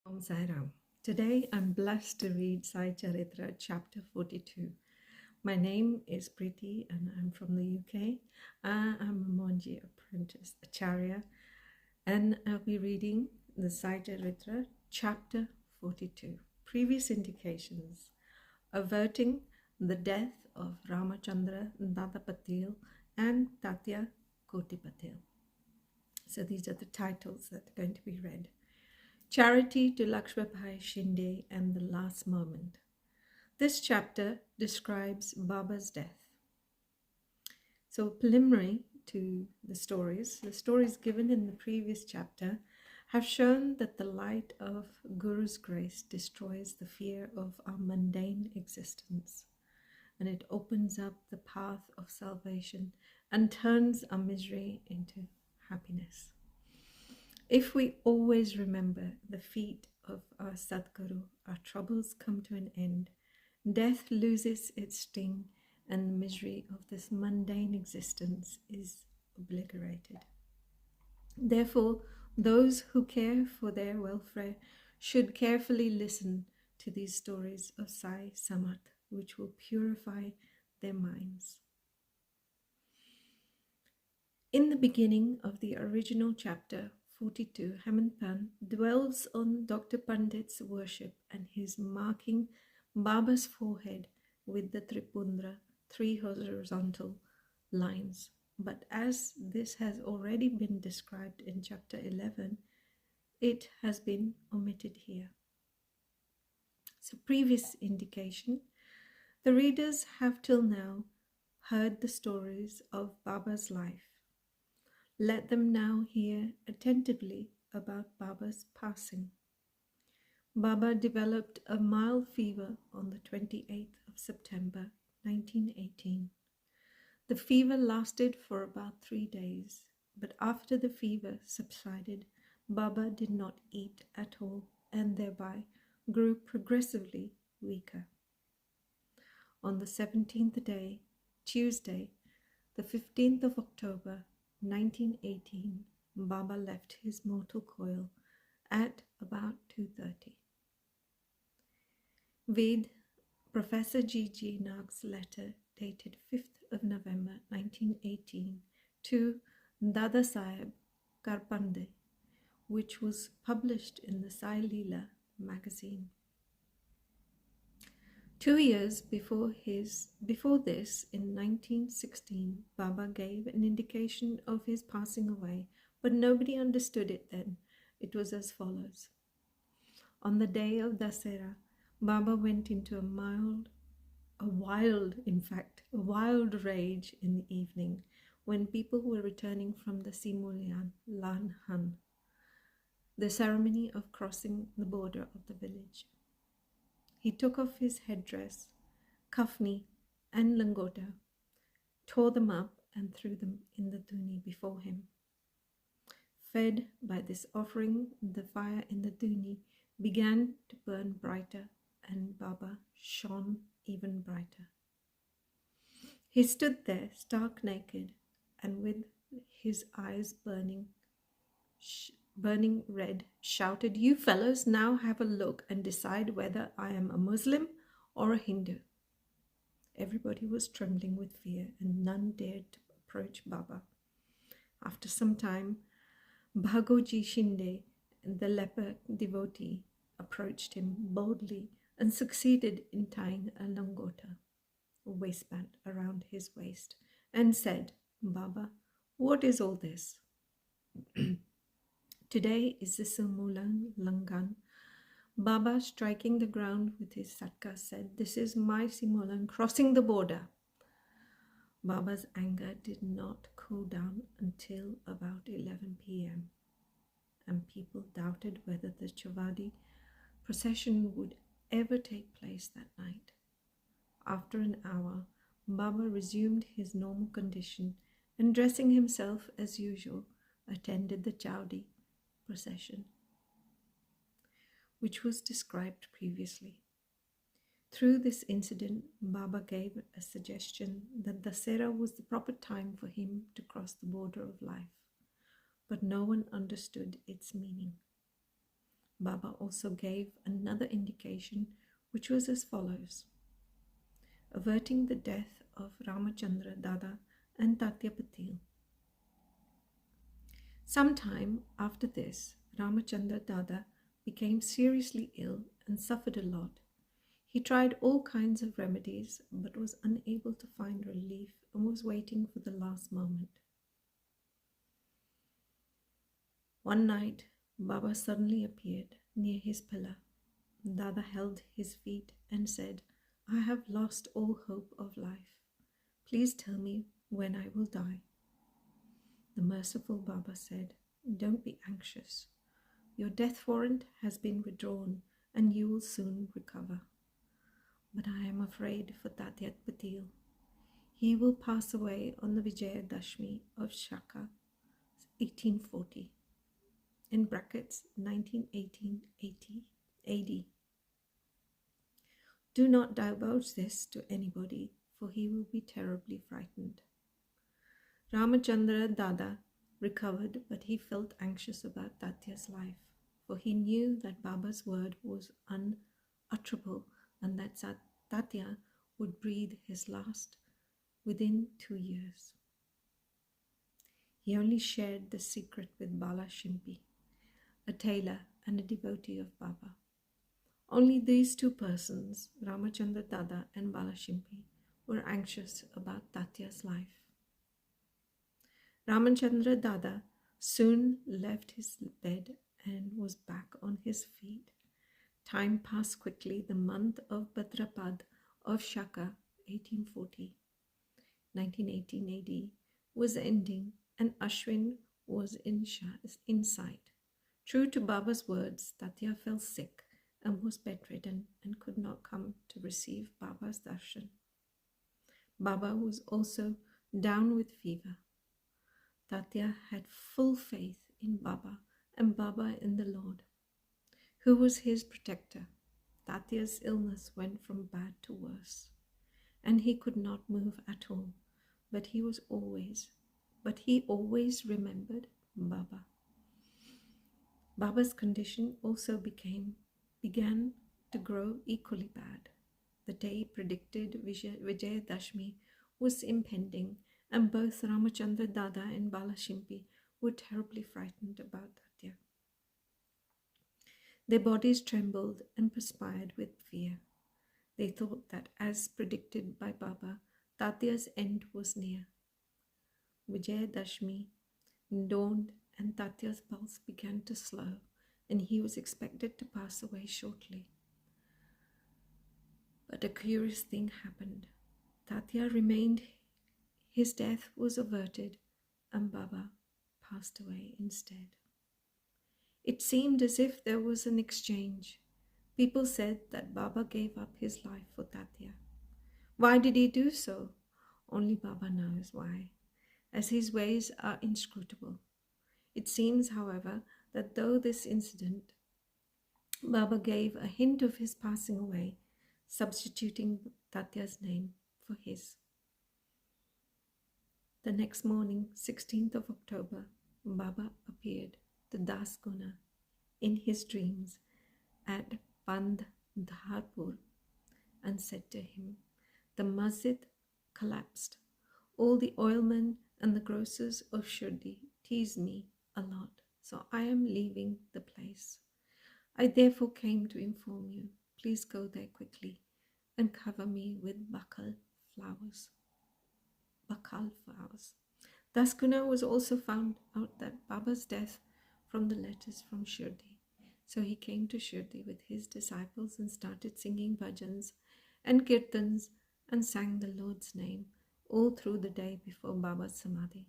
Om Sai Ram. Today I'm blessed to read Sai Satcharitra chapter 42. My name is Preeti and I'm from the UK. I'm a Mohanji apprentice, Acharya, and I'll be reading the Sai Satcharitra chapter 42. Previous indications: averting the death of Ramachandra Dada Patil and Tatya Koti Patil. So these are the titles that are going to be read. Charity to Lakshmibhai Shinde and the Last Moment. This chapter describes Baba's death. So, preliminary to the stories given in the previous chapter have shown that the light of Guru's grace destroys the fear of our mundane existence, and it opens up the path of salvation and turns our misery into happiness. If we always remember the feet of our Sadguru, our troubles come to an end, death loses its sting, and the misery of this mundane existence is obliterated. Therefore, those who care for their welfare should carefully listen to these stories of Sai Samarth, which will purify their minds. In the beginning of the original chapter 42, Hemant Pan dwells on Dr. Pandit's worship and his marking Baba's forehead with the Tripundra, 3 horizontal lines. But as this has already been described in chapter 11, it has been omitted here. So, previous indication: the readers have till now heard the stories of Baba's life. Let them now hear attentively about Baba's passing. Baba developed a mild fever on the 28th of September 1918. The fever lasted for about 3 days, but after the fever subsided, Baba did not eat at all and thereby grew progressively weaker. On the 17th day, Tuesday, the 15th of October 1918, Baba left his mortal coil at about 2:30. With Professor G. Nag's letter dated 5th of November 1918 to Dada Saheb Karpande, which was published in the Sai Leela magazine. 2 years before this, in 1916, Baba gave an indication of his passing away, but nobody understood it then. It was as follows. On the day of Dasera, Baba went into a wild rage in the evening when people were returning from the Simulyan Lan Han, the ceremony of crossing the border of the village. He took off his headdress, kafni, and langota, tore them up and threw them in the dhuni before him. Fed by this offering, the fire in the dhuni began to burn brighter, and Baba shone even brighter. He stood there stark naked and with his eyes burning red, shouted, "You fellows now have a look and decide whether I am a Muslim or a Hindu." Everybody was trembling with fear and none dared to approach Baba. After some time, Bhagoji Shinde, the leper devotee, approached him boldly and succeeded in tying a langota, a waistband, around his waist and said, "Baba, what is all this?" Today is the Simulan Langan. Baba, striking the ground with his satka, said, "This is my Simulan crossing the border." Baba's anger did not cool down until about 11 p.m. and people doubted whether the Chavadi procession would ever take place that night. After an hour, Baba resumed his normal condition and, dressing himself as usual, attended the Chowdi procession, which was described previously. Through this incident, Baba gave a suggestion that Dasera was the proper time for him to cross the border of life, but no one understood its meaning. Baba also gave another indication, which was as follows: averting the death of Ramachandra Dada and Tatya Patil. Sometime after this, Ramachandra Dada became seriously ill and suffered a lot. He tried all kinds of remedies but was unable to find relief and was waiting for the last moment. One night, Baba suddenly appeared near his pillar. Dada held his feet and said, "I have lost all hope of life. Please tell me when I will die." The merciful Baba said, "Don't be anxious. Your death warrant has been withdrawn and you will soon recover. But I am afraid for Tatya Patil. He will pass away on the Vijayadashmi of Shaka 1840, in brackets 1918 AD. Do not divulge this to anybody, for he will be terribly frightened." Ramachandra Dada recovered, but he felt anxious about Tatya's life, for he knew that Baba's word was unutterable and that Tatya would breathe his last within 2 years. He only shared the secret with Bala Shimpi, a tailor and a devotee of Baba. Only these two persons, Ramachandra Dada and Bala Shimpi, were anxious about Tatya's life. Ramachandra Dada soon left his bed and was back on his feet. Time passed quickly. The month of Bhadrapad of Shaka 1840, 1918 AD, was ending and Ashwin was in sight. True to Baba's words, Tatya fell sick and was bedridden and could not come to receive Baba's darshan. Baba was also down with fever. Tatya had full faith in Baba and Baba in the Lord, who was his protector. Tatya's illness went from bad to worse, and he could not move at all, but he always remembered Baba. Baba's condition also began to grow equally bad. The day predicted Vijayadashmi was impending, and both Ramachandra Dada and Bala Shimpi were terribly frightened about Tatya. Their bodies trembled and perspired with fear. They thought that, as predicted by Baba, Tatya's end was near. Vijayadashmi dawned and Tatya's pulse began to slow, and he was expected to pass away shortly. But a curious thing happened. Tatya remained. His death was averted, and Baba passed away instead. It seemed as if there was an exchange. People said that Baba gave up his life for Tatya. Why did he do so? Only Baba knows why, as his ways are inscrutable. It seems, however, that though this incident, Baba gave a hint of his passing away, substituting Tatya's name for his. The next morning, 16th of October, Baba appeared to Das Guna in his dreams at Bandharpur and said to him, "The masjid collapsed. All the oilmen and the grocers of Shirdi tease me a lot, so I am leaving the place. I therefore came to inform you. Please go there quickly and cover me with bakal flowers." Das Guna was also found out that Baba's death from the letters from Shirdi. So he came to Shirdi with his disciples and started singing bhajans and kirtans and sang the Lord's name all through the day before Baba's samadhi.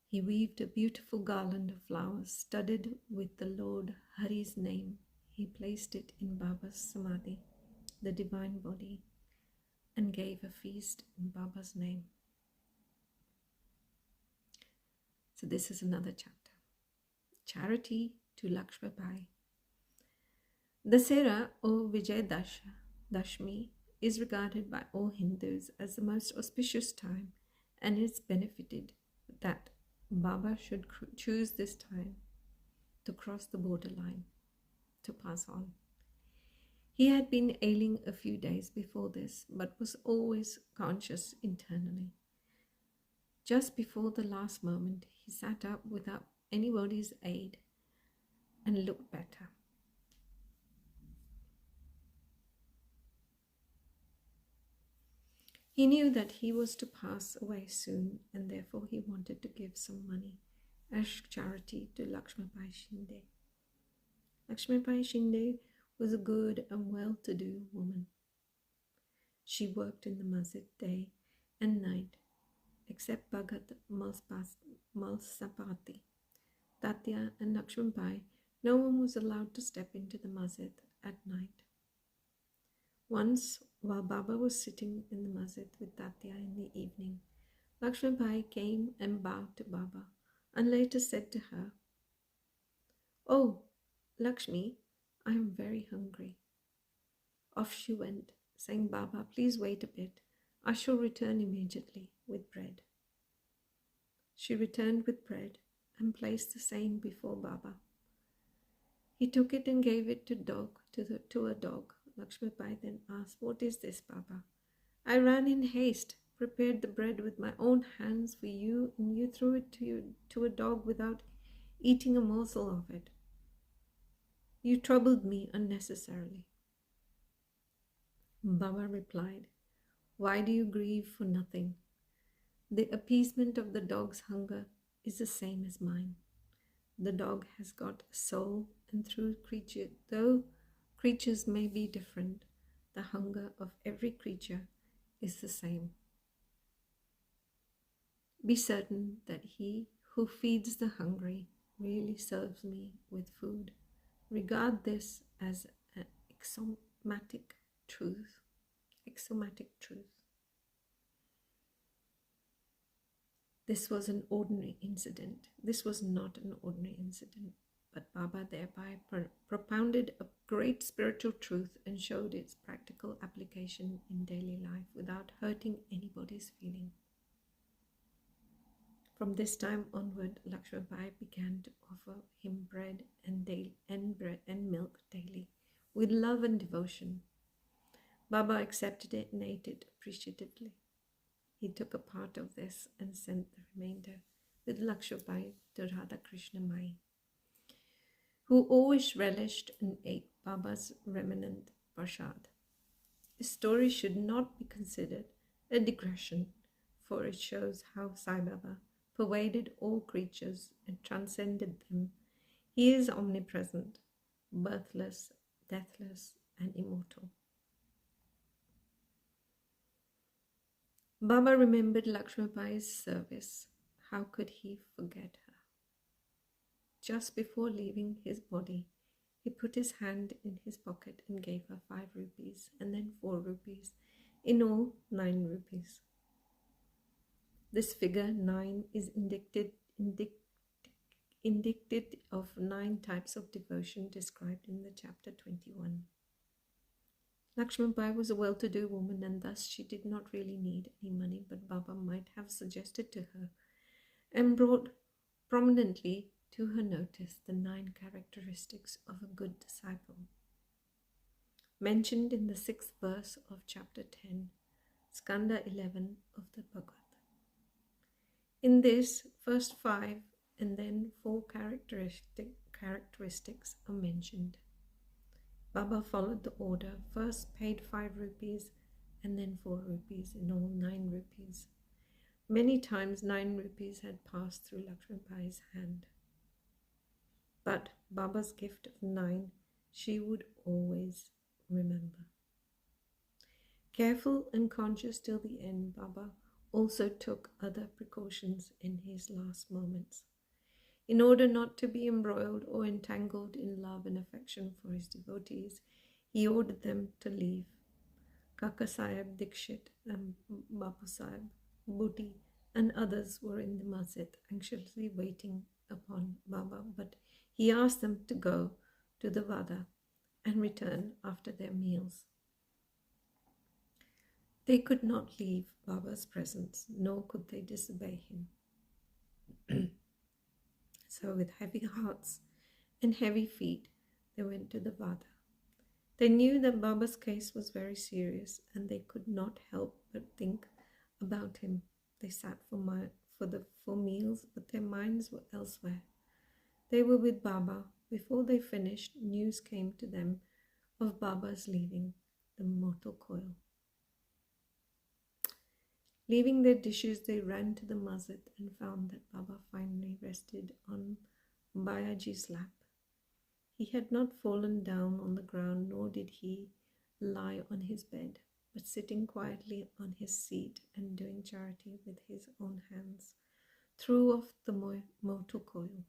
He weaved a beautiful garland of flowers studded with the Lord Hari's name. He placed it in Baba's samadhi, the divine body, and gave a feast in Baba's name. So this is another chapter. Charity to Lakshmibai. Dasera or Vijayadashmi is regarded by all Hindus as the most auspicious time, and it's benefited that Baba should choose this time to cross the borderline, to pass on. He had been ailing a few days before this, but was always conscious internally. Just before the last moment, he sat up without anybody's aid and looked better. He knew that he was to pass away soon, and therefore he wanted to give some money as charity to Lakshmibai Shinde. Lakshmibai Shinde was a good and well-to-do woman. She worked in the masjid day and night, except Bhagat Malsapati, Tatya and Lakshmibai. No one was allowed to step into the masjid at night. Once, while Baba was sitting in the masjid with Tatya in the evening, Lakshmibai came and bowed to Baba and later said to her, "Oh, Lakshmi, I am very hungry." Off she went, saying, "Baba, please wait a bit. I shall return immediately with bread." She returned with bread and placed the same before Baba. He took it and gave it to a dog. Lakshmibai then asked, "What is this, Baba?" "I ran in haste, prepared the bread with my own hands for you, and you threw it to a dog without eating a morsel of it. You troubled me unnecessarily." Baba replied, "Why do you grieve for nothing? The appeasement of the dog's hunger is the same as mine. The dog has got a soul, and though creatures may be different, the hunger of every creature is the same. Be certain that he who feeds the hungry really serves me with food. Regard this as an axiomatic truth. This was an ordinary incident. This was not an ordinary incident, but Baba thereby propounded a great spiritual truth and showed its practical application in daily life without hurting anybody's feeling. From this time onward, Lakshmibai began to offer him bread and milk daily with love and devotion. Baba accepted it and ate it appreciatively. He took a part of this and sent the remainder with Lakshmibai to Radha Krishna Mai, who always relished and ate Baba's remnant prasad. This story should not be considered a digression, for it shows how Sai Baba pervaded all creatures and transcended them. He is omnipresent, birthless, deathless, and immortal. Baba remembered Lakshmibai's service. How could he forget her? Just before leaving his body, he put his hand in his pocket and gave her 5 rupees and then 4 rupees, in all 9 rupees. This figure 9 is indicative of 9 types of devotion described in the chapter 21. Lakshmibai was a well-to-do woman, and thus she did not really need any money, but Baba might have suggested to her and brought prominently to her notice the 9 characteristics of a good disciple, mentioned in the 6th verse of chapter 10, Skanda 11 of the Bhagavad. In this, first 5 and then 4 characteristics are mentioned. Baba followed the order, first paid 5 rupees and then 4 rupees, in all 9 rupees. Many times 9 rupees had passed through Lakshmibai's hand. But Baba's gift of 9 she would always remember. Careful and conscious till the end, Baba also took other precautions in his last moments. In order not to be embroiled or entangled in love and affection for his devotees, he ordered them to leave. Kaka Sahib Dikshit and Bapu Sahib, Bhuti and others were in the masjid anxiously waiting upon Baba, but he asked them to go to the Vada and return after their meals. They could not leave Baba's presence, nor could they disobey him. So with heavy hearts and heavy feet, they went to the Vada. They knew that Baba's case was very serious, and they could not help but think about him. They sat for meals, but their minds were elsewhere. They were with Baba. Before they finished, news came to them of Baba's leaving the mortal coil. Leaving their dishes, they ran to the masjid and found that Baba finally rested on Bayaji's lap. He had not fallen down on the ground, nor did he lie on his bed, but sitting quietly on his seat and doing charity with his own hands, threw off the mortal coil.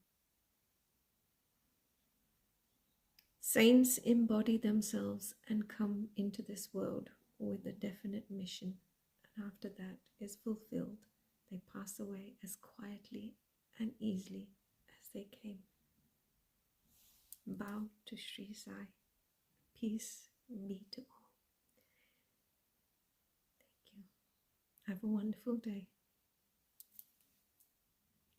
Saints embody themselves and come into this world with a definite mission, and after that is fulfilled, they pass away as quietly and easily as they came. Bow to Sri Sai. Peace be to all. Thank you. Have a wonderful day.